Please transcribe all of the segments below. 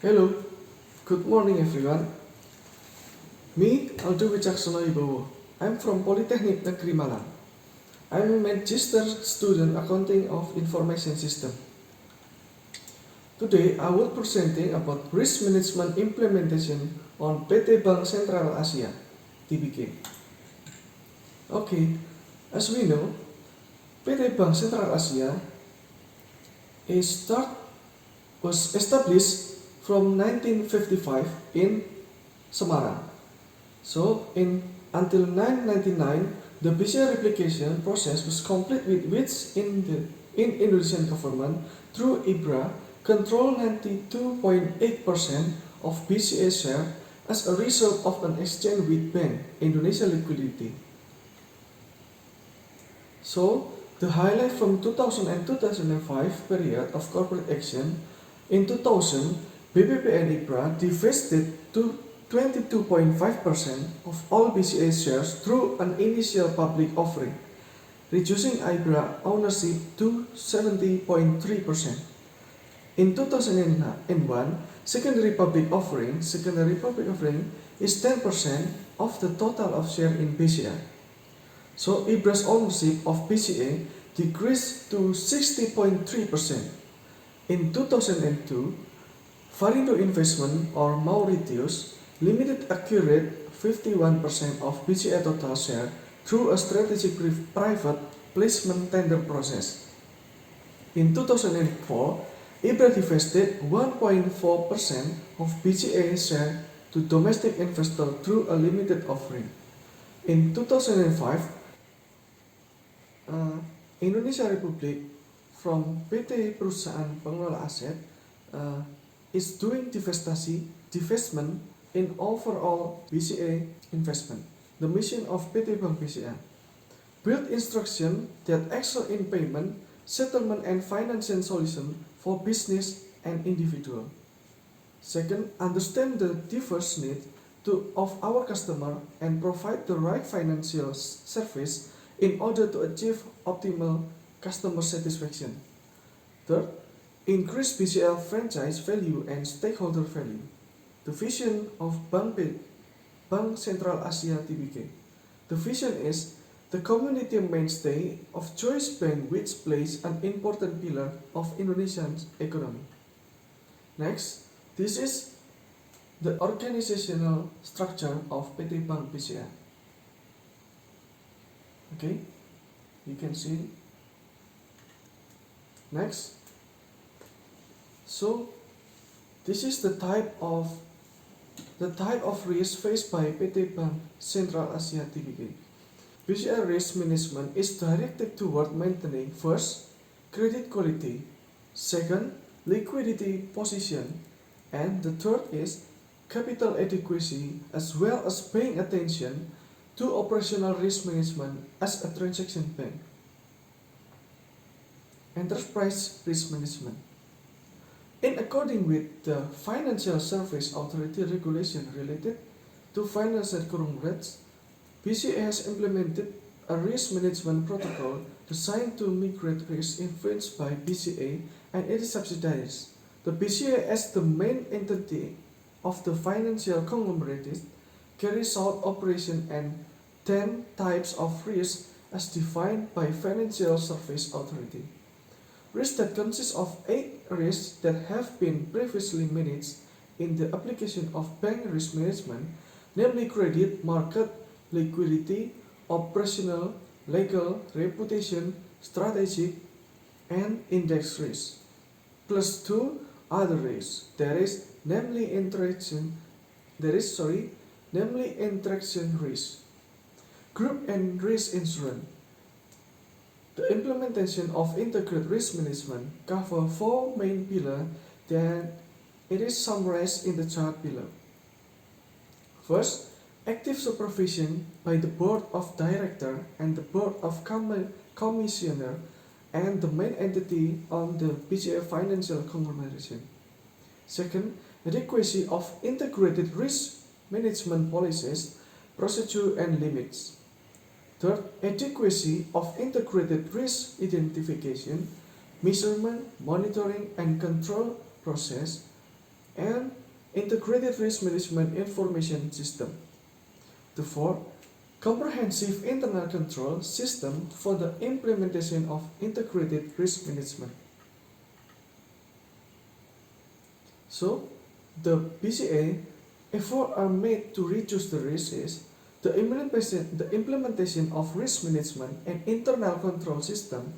Hello, good morning everyone. Me, Aldo Wicaksana Ibowo. I'm from Polytechnic Negeri Malang. I'm a Magister student Accounting of Information System. Today I will presenting about risk management implementation on PT Bank Sentral Asia, TBK. Okay, as we know, PT Bank Sentral Asia was established from 1955 in Semarang. So until 1999, the BCA replication process was complete with which in Indonesian government through IBRA control 92.8% of BCA share as a result of an exchange with Bank Indonesia Liquidity. So the highlight from 2000 and 2005 period of corporate action, in 2000, BBP and IBRA divested to 22.5% of all BCA shares through an initial public offering, reducing IBRA ownership to 70.3%. In 2001, secondary public offering is 10% of the total of share in BCA. So IBRA's ownership of BCA decreased to 60.3%. In 2002, Varindo Investment or Mauritius Limited accurate 51% of BCA total share through a strategic private placement tender process. In 2004, IBRA divested 1.4% of BCA share to domestic investors through a limited offering. In 2005, Indonesia Republic from PT Perusahaan Pengelola Aset is doing divestment in overall BCA investment. The mission of PT Bank BCA: build instruction that excel in payment, settlement and financial solution for business and individual. Second, understand the diverse needs of our customer and provide the right financial service in order to achieve optimal customer satisfaction. Third, increase BCA franchise value and stakeholder value. The vision of Bank Sentral Asia TBK. The vision is the community mainstay of choice bank which plays an important pillar of Indonesian economy. Next, this is the organizational structure of PT Bank BCA. Okay, you can see. Next, so this is the type of risk faced by PT Bank Sentral Asia TBK. BCA risk management is directed toward maintaining first, credit quality, second, liquidity position, and the third is capital adequacy, as well as paying attention to operational risk management as a transaction bank. Enterprise risk management. In accordance with the Financial Service Authority regulation related to financial conglomerates, BCA has implemented a risk management protocol designed to mitigate risks influenced by BCA and its subsidiaries. The BCA, as the main entity of the financial conglomerate, carries out operation and 10 types of risk as defined by Financial Service Authority. Risks that consist of 8 risks that have been previously managed in the application of bank risk management, namely credit, market, liquidity, operational, legal, reputation, strategic, and index risk, plus 2 other risks. Namely interaction risk, group and risk insurance. The implementation of integrated risk management covers 4 main pillars that it is summarized in the chart below. First, active supervision by the Board of Directors and the Board of Commissioner and the main entity on the BCA financial conglomeration. Second, adequacy of integrated risk management policies, procedure and limits. Third, adequacy of integrated risk identification, measurement, monitoring and control process. and integrated risk management information system. The fourth, comprehensive internal control system for the implementation of integrated risk management. So, the BCA efforts are made to reduce the risk is the implementation of risk management and internal control system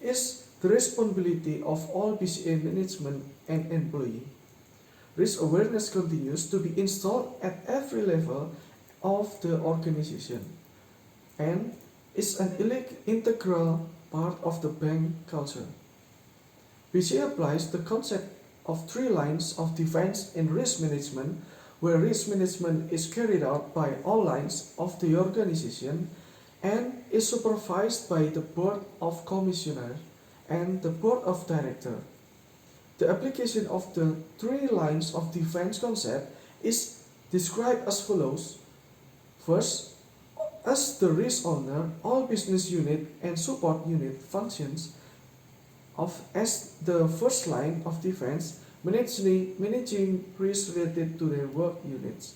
is the responsibility of all BCA management and employee. Risk awareness continues to be installed at every level of the organization and is an integral part of the bank culture. BCA applies the concept of 3 lines of defense in risk management, where risk management is carried out by all lines of the organization and is supervised by the Board of Commissioners and the Board of Directors. The application of the 3 lines of defense concept is described as follows. First, as the risk owner, all business unit and support unit functions as the first line of defense, managing risk related to their work units.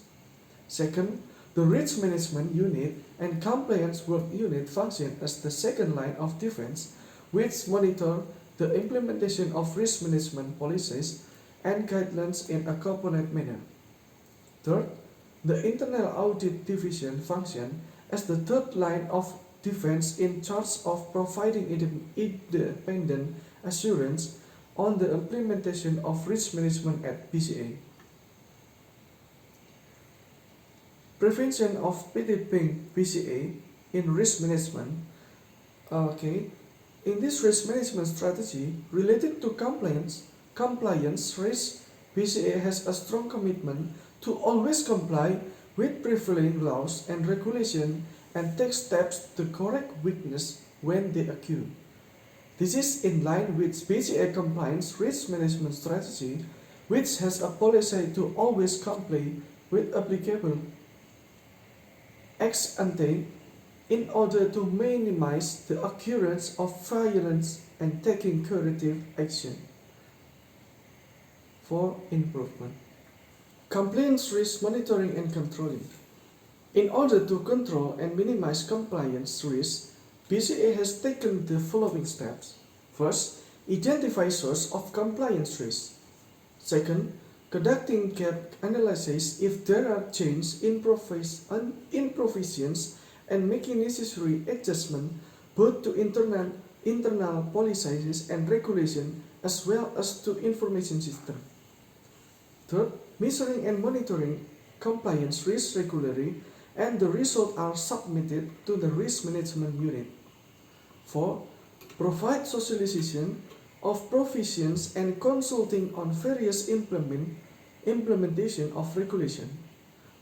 Second, the risk management unit and compliance work unit function as the second line of defense, which monitor the implementation of risk management policies and guidelines in a coordinated manner. Third, the internal audit division function as the third line of defense in charge of providing independent assurance on the implementation of risk management at BCA. Prevention of PDP BCA in risk management. In this risk management strategy related to compliance risk, BCA has a strong commitment to always comply with prevailing laws and regulations and take steps to correct weakness when they occur. This is in line with BCA compliance risk management strategy, which has a policy to always comply with applicable ex ante in order to minimize the occurrence of violence and taking corrective action for improvement. Compliance risk monitoring and controlling. In order to control and minimize compliance risk, BCA has taken the following steps. First, identify source of compliance risk. Second, conducting gap analysis if there are changes in provisions and making necessary adjustment both to internal policies and regulation as well as to information system. Third, measuring and monitoring compliance risk regularly, and the results are submitted to the risk management unit. 4. Provide socialization of provisions and consulting on various implementation of regulation.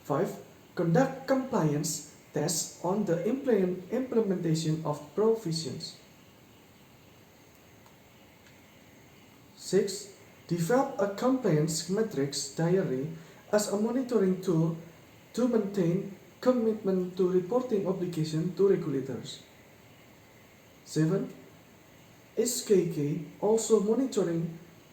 5. Conduct compliance tests on the implementation of provisions. 6. Develop a compliance matrix diary as a monitoring tool to maintain commitment to reporting obligation to regulators. 7. SKK also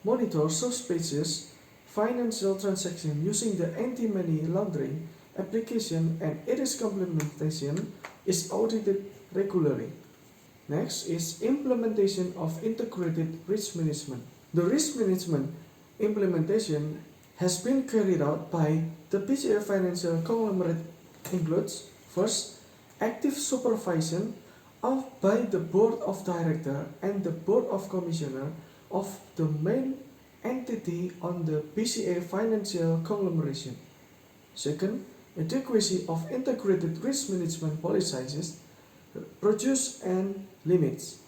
monitors suspicious financial transactions using the anti-money laundering application, and its implementation is audited regularly. Next is implementation of integrated risk management. The risk management implementation has been carried out by the BCA financial conglomerate includes first, active supervision by the Board of Directors and the Board of Commissioners of the main entity on the BCA financial conglomeration. Second, adequacy of integrated risk management policies, produce and limits.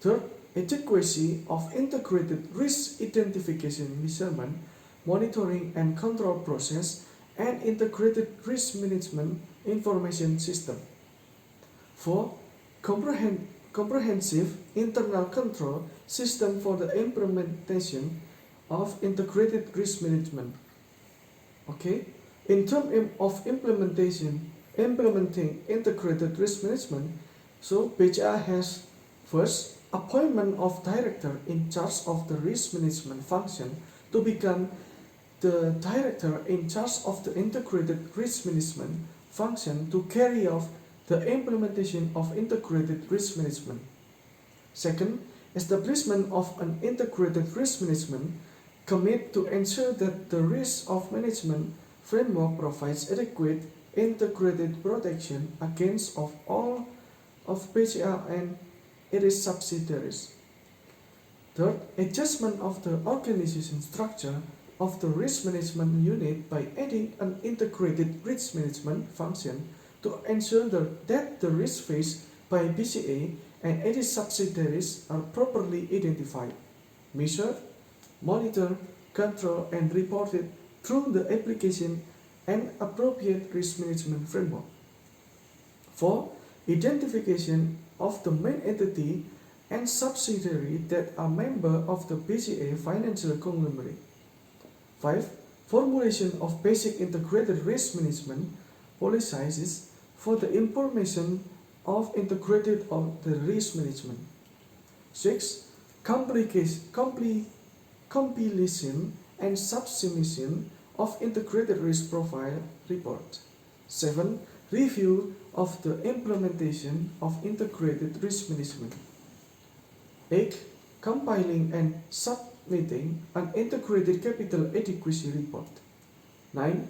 Third, adequacy of integrated risk identification, measurement, monitoring and control process, and integrated risk management information system. 4. Comprehensive internal control system for the implementation of integrated risk management. In terms of implementing integrated risk management, so BCA has first appointment of director in charge of the risk management function to become the director in charge of the integrated risk management function to carry out the implementation of integrated risk management. Second, establishment of an integrated risk management commit to ensure that the risk of management framework provides adequate integrated protection against of all of BCA and its subsidiaries. Third, adjustment of the organization structure of the risk management unit by adding an integrated risk management function to ensure that the risk faced by BCA and its subsidiaries are properly identified, measured, monitored, controlled, and reported through the application and appropriate risk management framework. 4. Identification of the main entity and subsidiary that are member of the BCA financial conglomerate. 5. Formulation of basic integrated risk management policies for the information of integrated of the risk management. 6. Compilation and submission of integrated risk profile report. 7. Review of the implementation of integrated risk management. 8. Compiling and submitting an integrated capital adequacy report. 9.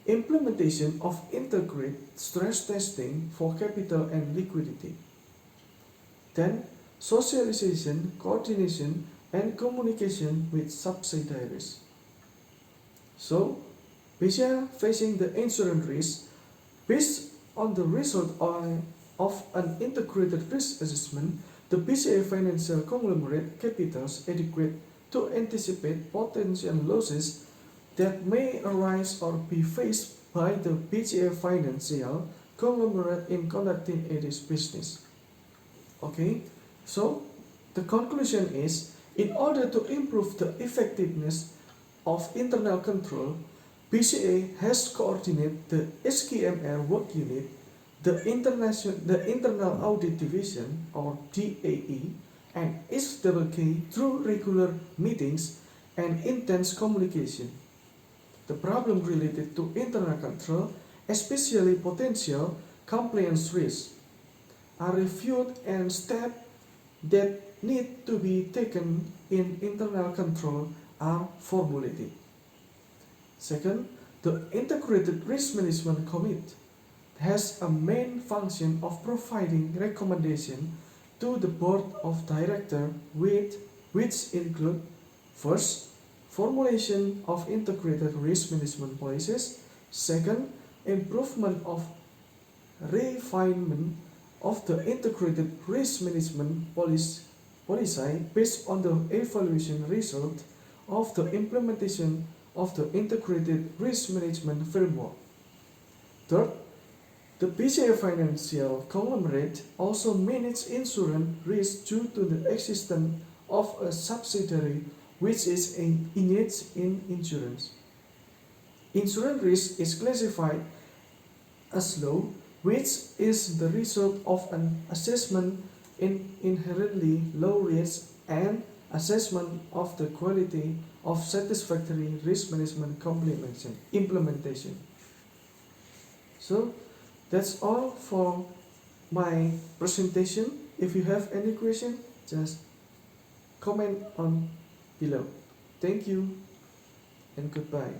Implementation of integrated stress testing for capital and liquidity. 10. Socialization, coordination, and communication with subsidiaries. So, BCA facing the insurance risk based on the result of an integrated risk assessment, the BCA financial conglomerate capitals adequate to anticipate potential losses that may arise or be faced by the BCA financial conglomerate in conducting its business. Okay, so the conclusion is, in order to improve the effectiveness of internal control, BCA has coordinated the SKMR work unit, the Internal Audit Division or DAE, and SWK through regular meetings and intense communication. The problem related to internal control, especially potential compliance risks, are reviewed and steps that need to be taken in internal control are formulated. Second, the Integrated Risk Management Committee has a main function of providing recommendation to the Board of Directors which include: first, formulation of integrated risk management policies; second, improvement of refinement of the integrated risk management policy based on the evaluation result of the implementation of the integrated risk management framework. Third, the BCA financial conglomerate also manages insurance risk due to the existence of a subsidiary which is engaged in insurance. Insurance risk is classified as low, which is the result of an assessment in inherently low risk and assessment of the quality of satisfactory risk management implementation. So that's all for my presentation. If you have any question, just comment on below. Thank you and goodbye.